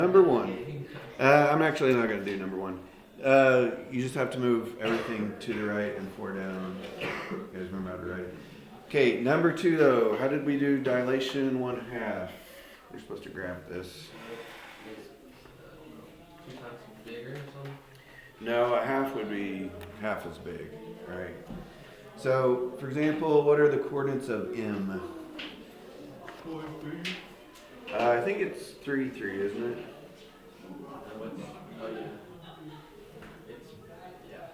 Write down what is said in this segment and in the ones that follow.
Number one. I'm actually not going to do number one. You just have to move everything to the right and four down. You guys remember how to write? Okay, number two though. How did we do dilation 1/2? We're supposed to graph this. 2 times bigger or something? No, a half would be half as big, right? So, for example, what are the coordinates of M? I think it's 3, 3, isn't it? It's, yeah.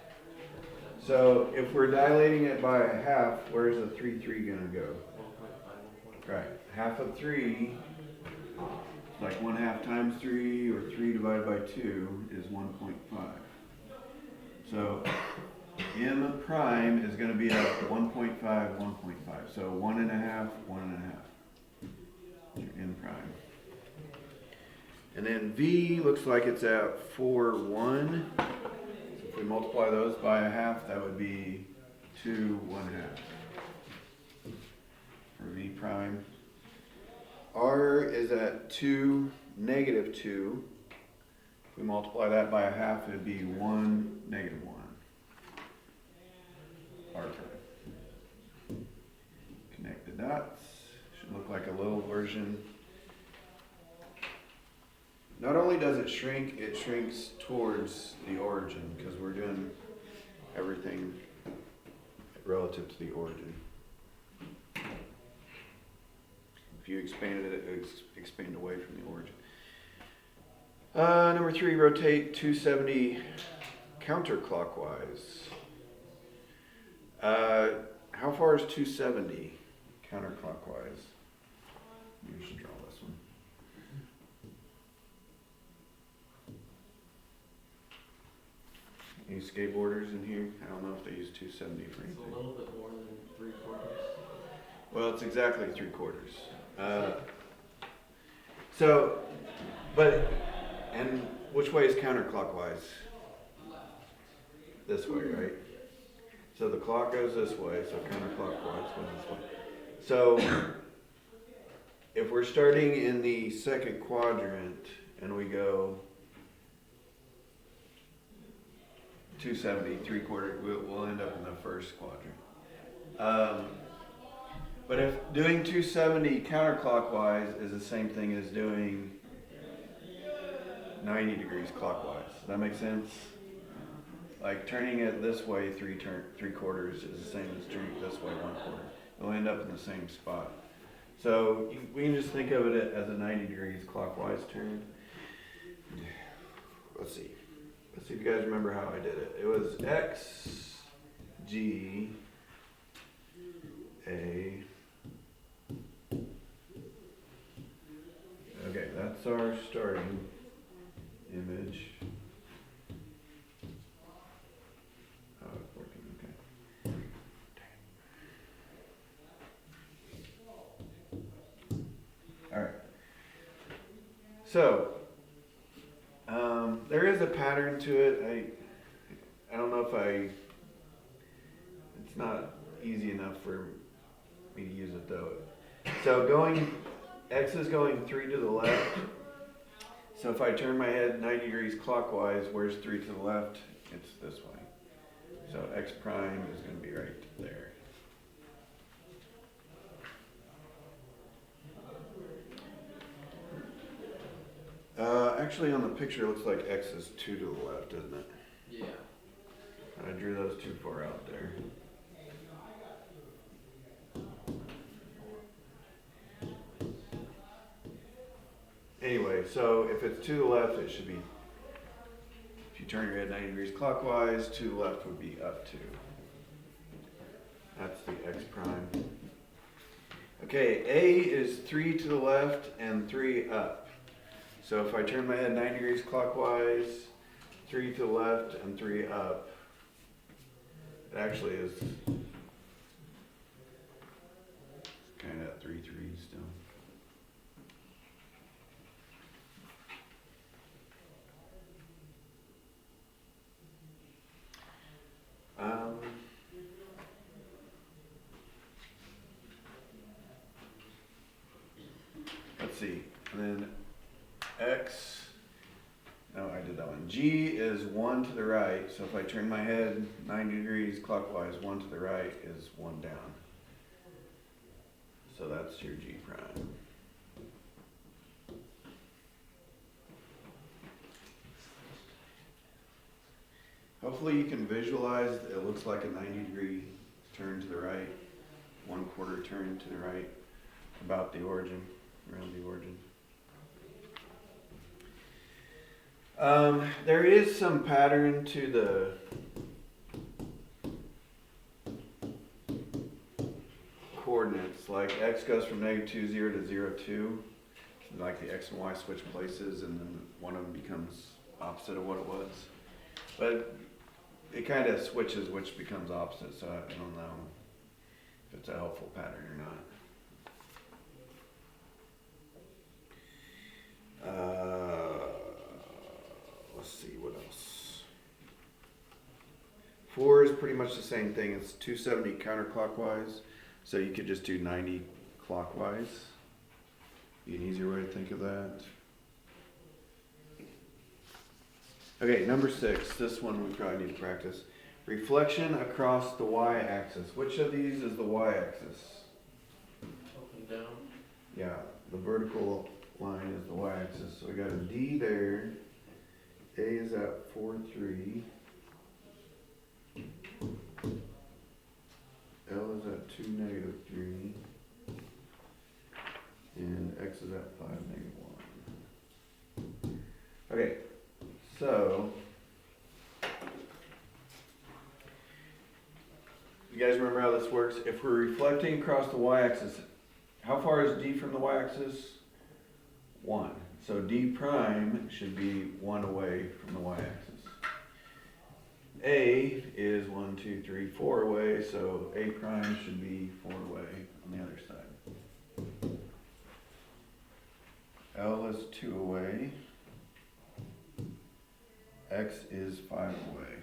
So, if we're dilating it by a half, where's the 3, 3 gonna go? 1.5, 1.5. Right. Half of 3, like 1/2 times 3, or 3 divided by 2 is 1.5. So, M prime is going to be at 1.5, 1.5. So 1.5, 1.5. Your M prime. And then V looks like it's at 4, 1. So if we multiply those by a half, that would be 2, 1/2. For V prime. R is at 2, negative 2. If we multiply that by a half, it would be 1, negative 1. R prime. Connect the dots. Should look like a little version. Not only does it shrink, it shrinks towards the origin because we're doing everything relative to the origin. If you expanded it, it would expand away from the origin. Number 3, rotate 270 counterclockwise. How far is 270 counterclockwise? You should draw this one. Any skateboarders in here? I don't know if they use 270 for anything. It's a little bit more than 3/4. Well, it's exactly 3/4. And which way is counterclockwise? This way, right? So the clock goes this way, so counterclockwise goes this way. So if we're starting in the second quadrant and we go 270, 3/4, we'll end up in the first quadrant. But if doing 270 counterclockwise is the same thing as doing 90 degrees clockwise, does that make sense? Like turning it this way 3/4 is the same as turning it this way 1/4. We'll end up in the same spot. So we can just think of it as a 90 degrees clockwise turn. Let's see if you guys remember how I did it. It was X, G, A. Okay, that's our starting image. Oh, it's working, okay. Alright. So, there is a pattern to it. I don't know if it's not easy enough for me to use it though. So X is going 3 to the left. So if I turn my head 90 degrees clockwise, where's 3 to the left? It's this way. So X prime is going to be right there. Actually on the picture it looks like X is 2 to the left, doesn't it? Yeah. I drew those too far out there. Anyway, so if it's to the left, it should be, if you turn your head 90 degrees clockwise, to the left would be up 2. That's the X prime. Okay, A is 3 to the left and 3 up. So if I turn my head 90 degrees clockwise, 3 to the left and 3 up, it actually is kind of 3, 3 still. Let's see, and then X Oh, I did that one. G is 1 to the right, so if I turn my head 90 degrees clockwise, 1 to the right is 1 down. So that's your G prime. Hopefully you can visualize it looks like a 90-degree turn to the right, 1/4 turn to the right, about the origin, around the origin. There is some pattern to the coordinates, like x goes from -2, 0 to 0, 2. Like the x and y switch places, and then one of them becomes opposite of what it was. But it kind of switches which becomes opposite, so I don't know if it's a helpful pattern or not. Let's see, what else? 4 is pretty much the same thing. It's 270 counterclockwise, so you could just do 90 clockwise. Be an easier way to think of that. Okay, number 6. This one we probably need to practice. Reflection across the y-axis. Which of these is the y-axis? Up and down. Yeah, the vertical line is the y-axis. So we got a D there. A is at 4, 3. L is at 2, -3. And X is at 5, -1. Okay, so you guys remember how this works? If we're reflecting across the y-axis, how far is D from the y-axis? 1. So D prime should be 1 away from the y-axis. A is 1, 2, 3, 4 away, so A prime should be 4 away on the other side. L is 2 away. X is 5 away.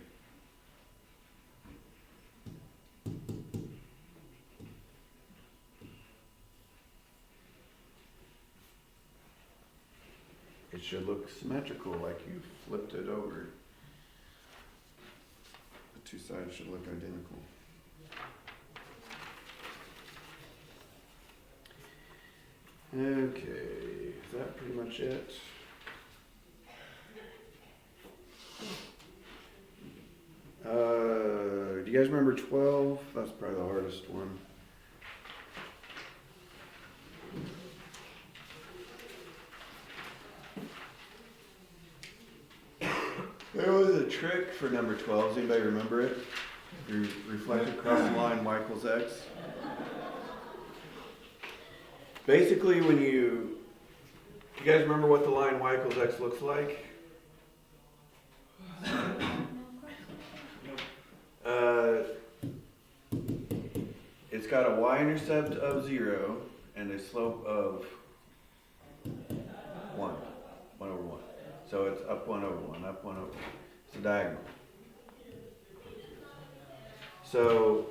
It should look symmetrical, like you flipped it over. The two sides should look identical. Okay, is that pretty much it? Do you guys remember 12? That's probably the hardest one. There was a trick for number 12. Does anybody remember it? You reflect across the line y equals x. Basically, when you guys remember what the line y equals x looks like? It's got a y-intercept of 0 and a slope of 1 over 1. So it's up 1 over 1, up 1 over 1. It's a diagonal. So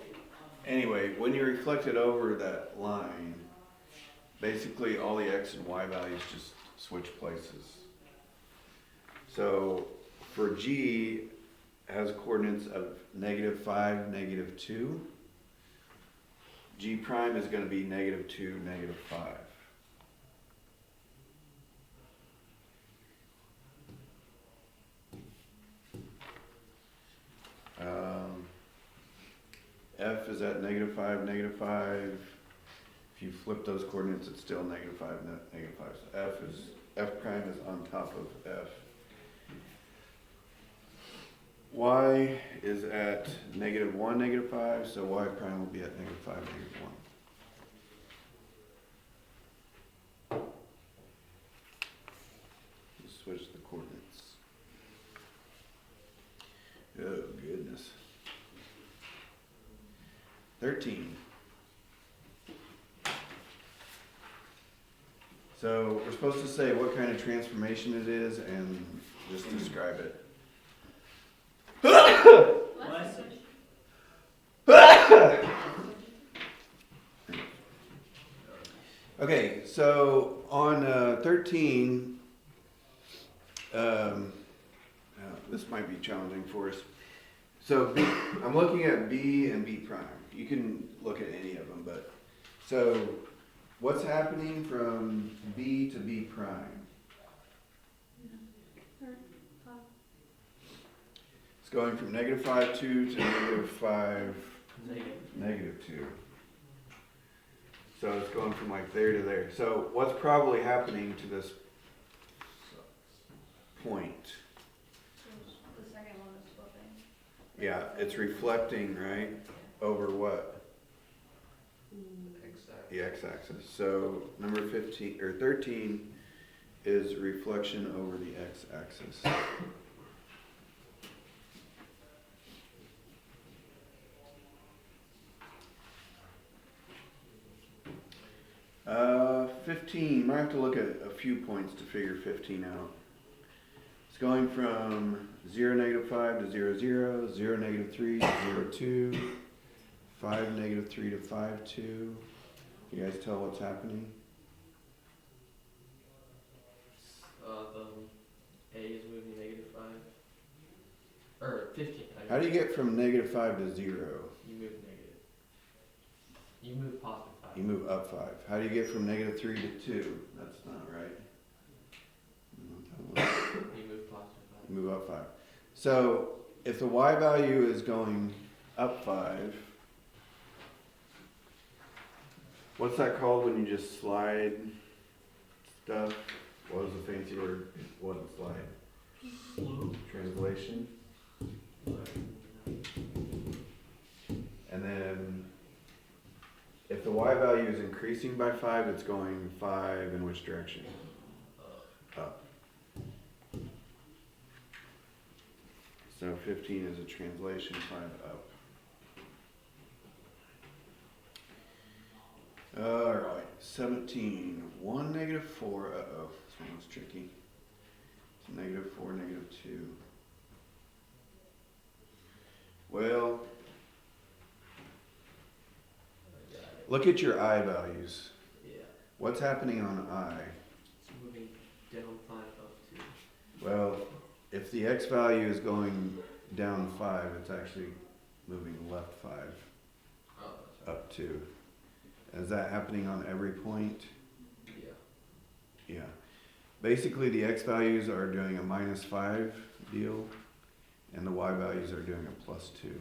anyway, when you reflect it over that line, basically all the x and y values just switch places. So for G has coordinates of -5, -2. G prime is going to be -2, -5. F is at -5, -5. If you flip those coordinates, it's still -5, -5. So F prime is on top of F. Y is at -1, -5, so Y prime will be at -5, -1. Just switch the coordinates. Oh, goodness. 13. So we're supposed to say what kind of transformation it is and just describe it. Okay, so on 13, this might be challenging for us. So B, I'm looking at B and B prime. You can look at any of them, but, so what's happening from B to B prime? It's going from -5, 2 to -5, -2. So it's going from like there to there. So what's probably happening to this point? The second one is flipping. Yeah, it's reflecting, right, over what? Exactly. The x-axis. So number 15 or 13 is reflection over the x-axis. Uh, 15, might have to look at a few points to figure 15 out. It's going from 0, -5 to 0, 0, 0, -3 to 0, 2, 5, -3 to 5, 2. You guys tell what's happening? The A is moving -5. Or 15. How do you get from -5 to 0? You move negative. You move +5. You move up 5. How do you get from -3 to 2? That's not right. You move +5. You move up 5. So if the y value is going up 5, what's that called when you just slide stuff? What was the fancy word? It wasn't slide. Translation. And then if the y value is increasing by 5, it's going 5 in which direction? Up. So 15 is a translation, 5 up. Alright, 17. 1, -4. Uh-oh, this one was tricky. It's -4, -2. Well, look at your I values. Yeah. What's happening on I? It's moving down 5 up 2. Well, if the x value is going down 5, it's actually moving left 5, Oh, that's right. up 2. Is that happening on every point? Yeah. Yeah. Basically, the x values are doing a -5 deal, and the y values are doing a +2.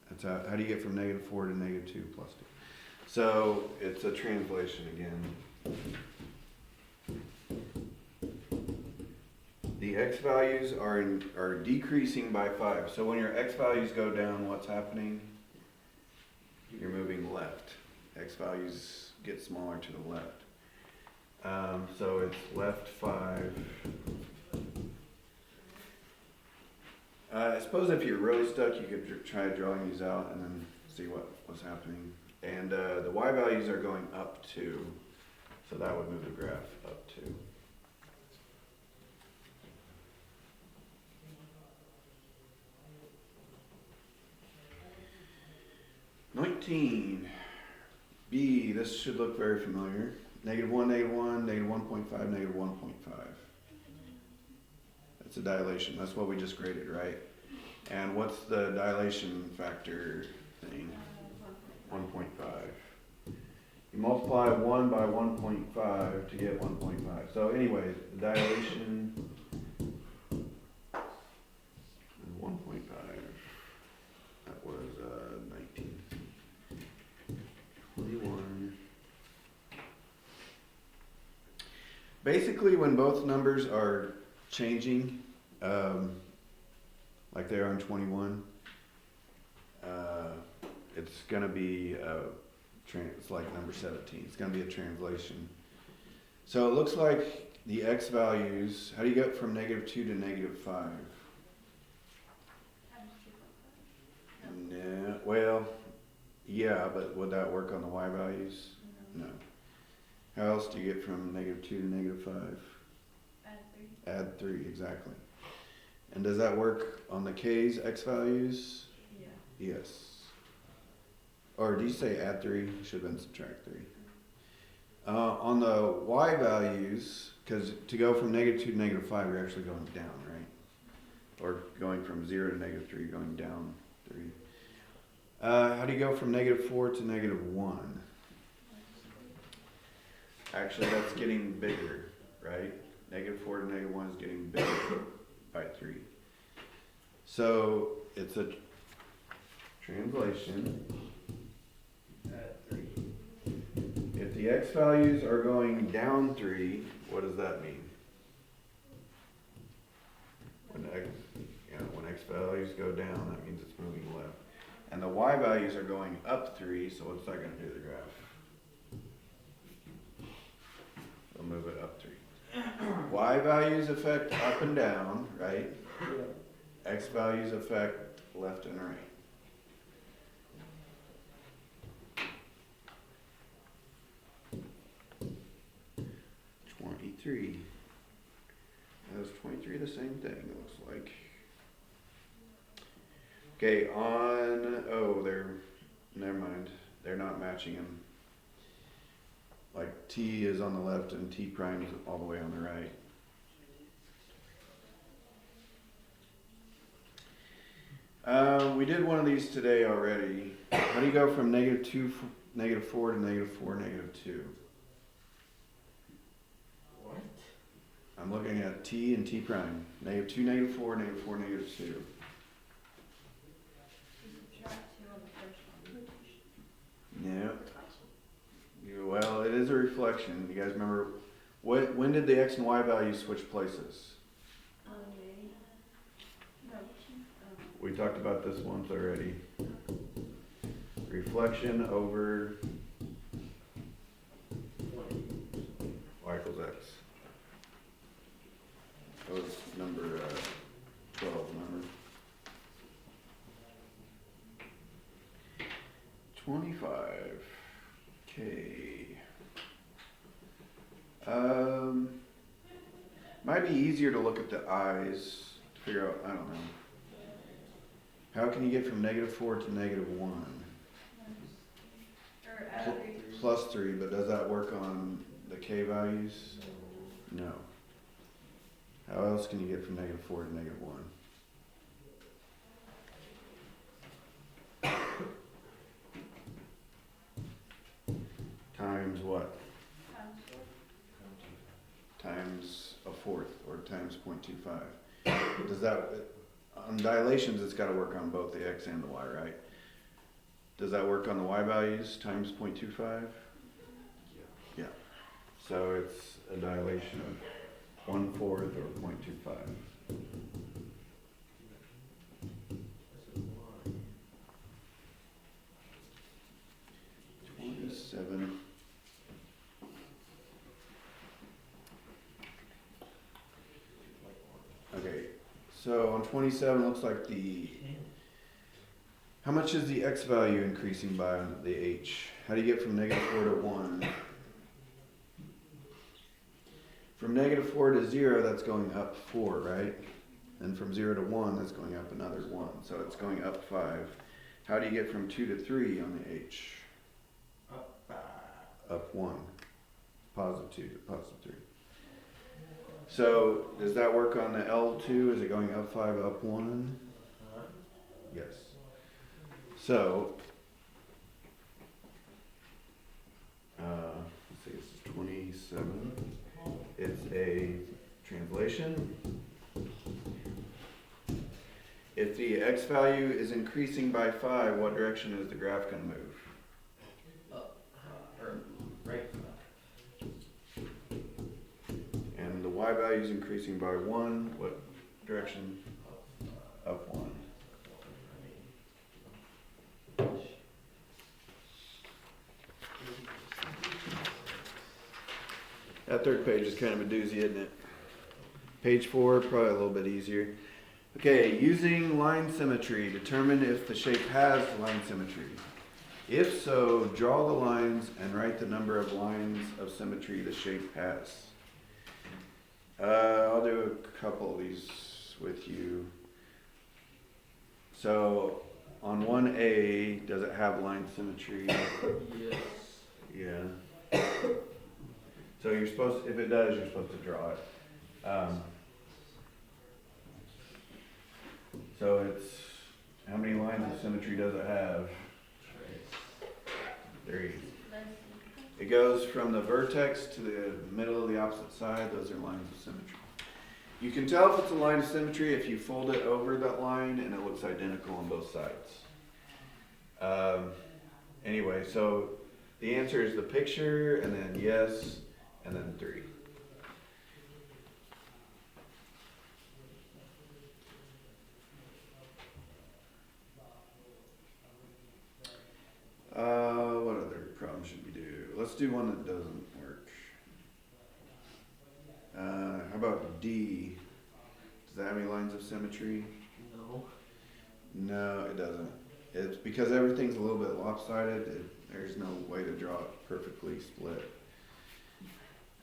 That's how do you get from -4 to -2 +2? So it's a translation again. The x values are decreasing by 5. So when your x values go down, what's happening? You're moving left. X values get smaller to the left. So it's left 5. I suppose if you're really stuck, you could try drawing these out and then see what was happening. And the y values are going up 2, so that would move the graph up 2. $19. B, this should look very familiar. -1, -1, -1.5, -1.5. That's a dilation. That's what we just graded, right? And what's the dilation factor thing? 1.5. You multiply 1 by 1.5 to get 1.5. So anyways, the dilation is 1.5. That was 19. 21. Basically, when both numbers are changing, like they are in 21, it's going to be it's like number 17. It's going to be a translation. So it looks like the x values, how do you get from -2 to -5? No, well, yeah, but would that work on the y values? No. How else do you get from -2 to -5? Add 3. Add 3, exactly. And does that work on the k's x values? Yeah. Yes. Or do you say add 3? Should have been subtract 3. On the y values, because to go from -2 to -5, you're actually going down, right? or going from 0 to -3, going down 3. How do you go from -4 to -1? Actually, that's getting bigger, right? -4 to -1 is getting bigger by 3. So it's a translation. At 3. If the x values are going down 3, what does that mean? When x values go down, that means it's moving left. And the y values are going up 3, so what's that going to do to the graph? We'll move it up 3. Y values affect up and down, right? X values affect left and right. Three. Is 23 the same thing? It looks like. Okay, never mind. They're not matching them. Like t is on the left and t prime is all the way on the right. We did one of these today already. How do you go from -4 to -4, -2? What? I'm looking at t and t prime. -2, -4, -4, -2. You subtract 2 on the first one. Yeah. Well, it is a reflection. You guys remember, when did the x and y values switch places? Maybe. No. We talked about this once already. Reflection over 20. y equals x. That was number 12, remember? 25. Okay. Might be easier to look at the eyes to figure out, I don't know. How can you get from -4 to -1? Or add 3. Plus 3, but does that work on the k values? No. How else can you get from -4 to -1? Times what? Times 4. Times a fourth, or times 0.25. Does that, on dilations, it's got to work on both the x and the y, right? Does that work on the y values, times 0.25? Yeah. So it's a dilation of 1/4 or 0.25. That's a line. 27. Okay, so on 27, looks like how much is the x value increasing by on the h? How do you get from -4 to 1? From -4 to 0, that's going up 4, right? And from 0 to 1, that's going up another 1. So it's going up 5. How do you get from 2 to 3 on the h? Up 1. Positive 2 to positive 3. So does that work on the L2? Is it going up 5, up 1? Yes. So, let's see, this is 27. It's a translation. If the x value is increasing by 5, what direction is the graph going to move? Up. Or right. And the y value is increasing by 1, what direction? Up 1. That third page is kind of a doozy, isn't it? Page 4, probably a little bit easier. Okay, using line symmetry, determine if the shape has line symmetry. If so, draw the lines and write the number of lines of symmetry the shape has. I'll do a couple of these with you. So, on 1A, does it have line symmetry? Yes. Yeah. So you're supposed, if it does, you're supposed to draw it. So it's, how many lines of symmetry does it have? There you go. It goes from the vertex to the middle of the opposite side. Those are lines of symmetry. You can tell if it's a line of symmetry if you fold it over that line and it looks identical on both sides. Anyway, so the answer is the picture, and then yes, and then 3. What other problem should we do? Let's do one that doesn't work. How about D? Does that have any lines of symmetry? No. No, it doesn't. It's because everything's a little bit lopsided. There's no way to draw it perfectly split.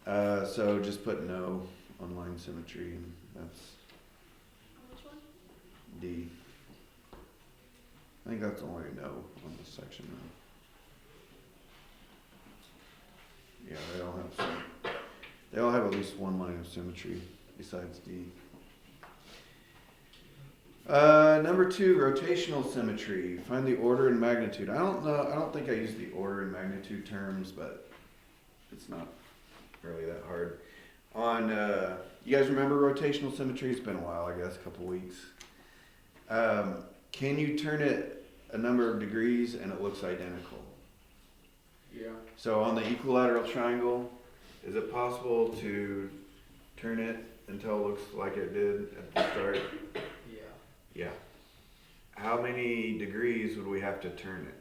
So just put no on line symmetry, and that's Which one? D. I think that's the only no on this section though. Yeah, they all have at least one line of symmetry besides D. Number 2, rotational symmetry. Find the order and magnitude. I don't think I use the order and magnitude terms, but it's not really that hard. You guys remember rotational symmetry? It's been a while, I guess, a couple weeks. Can you turn it a number of degrees and it looks identical? Yeah. So on the equilateral triangle, is it possible to turn it until it looks like it did at the start? Yeah. Yeah. How many degrees would we have to turn it?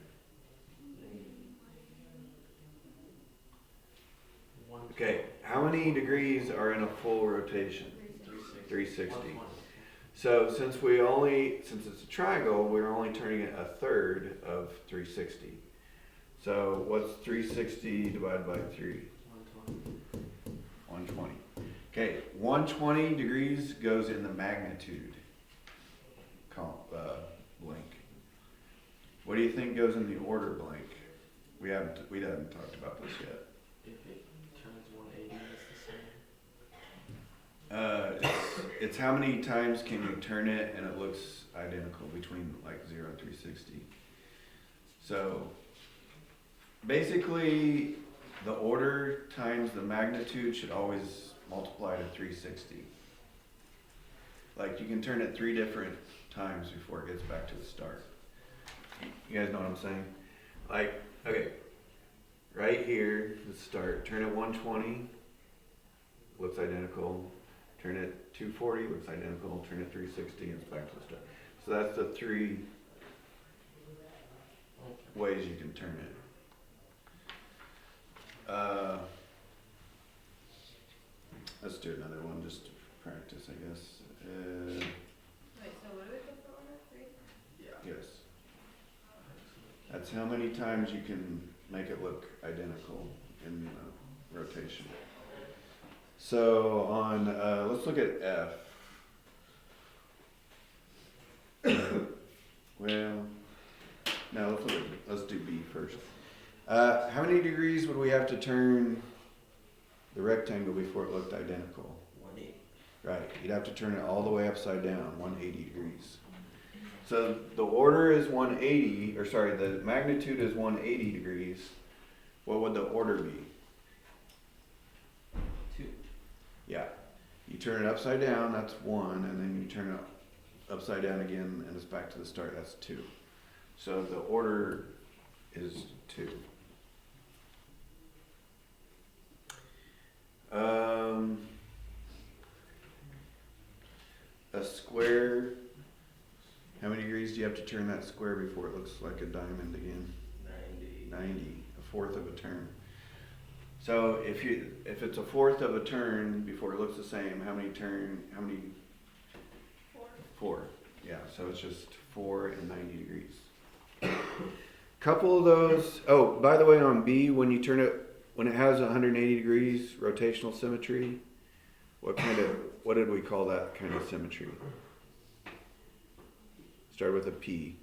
Okay, how many degrees are in a full rotation? 360. So since it's a triangle, we're only turning it a third of 360. So what's 360 divided by 3? 120. Okay, 120 degrees goes in the magnitude blank. What do you think goes in the order blank? We haven't talked about this yet. If it turns 180, it's the same. It's how many times can you turn it and it looks identical between like 0 and 360. So basically the order times the magnitude should always multiply to 360. Like you can turn it 3 different times before it gets back to the start. You guys know what I'm saying? Like, okay, right here, let's start. Turn it 120, looks identical. Turn it 240, looks identical. Turn it 360, and it's back to the start. So that's the 3 ways you can turn it. Let's do another one just to practice, I guess. Wait, so what do we put for order? 3? Yeah. Yes. That's how many times you can make it look identical in rotation. So on, let's look at F. Well, no, let's do B first. How many degrees would we have to turn the rectangle before it looked identical? 180. Right, you'd have to turn it all the way upside down, 180 degrees. So the order is 180, or sorry, the magnitude is 180 degrees. What would the order be? 2. Yeah, you turn it upside down, that's 1, and then you turn it upside down again, and it's back to the start, that's 2. So the order is 2. A square, how many degrees do you have to turn that square before it looks like a diamond again? 90, a fourth of a turn. So if it's a fourth of a turn before it looks the same, how many? 4. 4. Yeah, so it's just 4 and 90 degrees. Couple of those, oh, by the way, on B, when you turn it, when it has 180 degrees rotational symmetry, what did we call that kind of symmetry? Start with a P.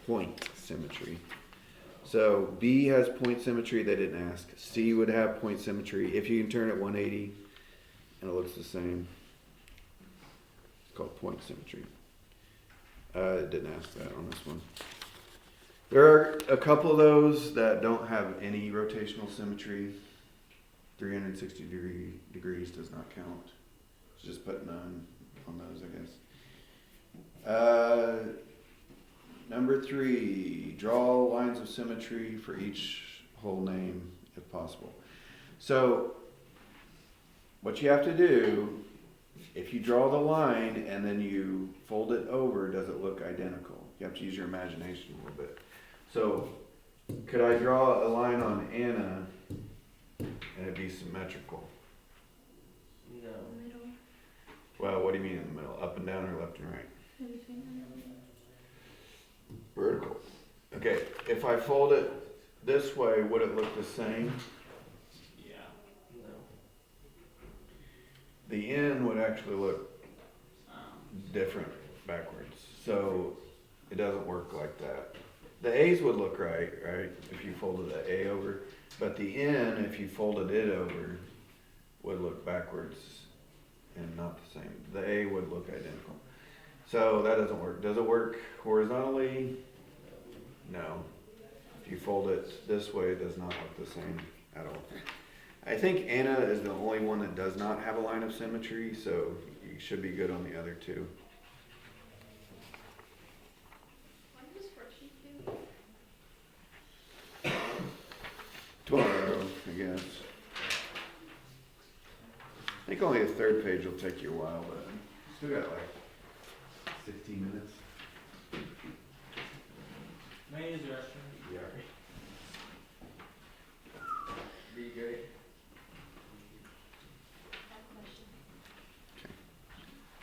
Point symmetry. So B has point symmetry, they didn't ask. C would have point symmetry if you can turn it 180 and it looks the same. It's called point symmetry. It didn't ask that on this one. There are a couple of those that don't have any rotational symmetry. 360 degrees does not count. Just put none on those, I guess. Number 3, draw lines of symmetry for each whole name if possible. So what you have to do, if you draw the line and then you fold it over, does it look identical? You have to use your imagination a little bit. So could I draw a line on Anna and it'd be symmetrical? No. Middle, Well, what do you mean in the middle? Up and down or left and right? in between them. Vertical. Okay, if I fold it this way, would it look the same? No. The N would actually look different backwards. So it doesn't work like that. The A's would look right, if you folded the A over. But the N, if you folded it over, would look backwards and not the same. The A would look identical. So that doesn't work. Does it work horizontally? No. If you fold it this way, it does not look the same at all. I think Anna is the only one that does not have a line of symmetry, so you should be good on the other two. What does Worksheet do? Tomorrow, I guess. I think only the third page will take you a while, but still got like 15 minutes. May I use the restroom? Yeah. Be great.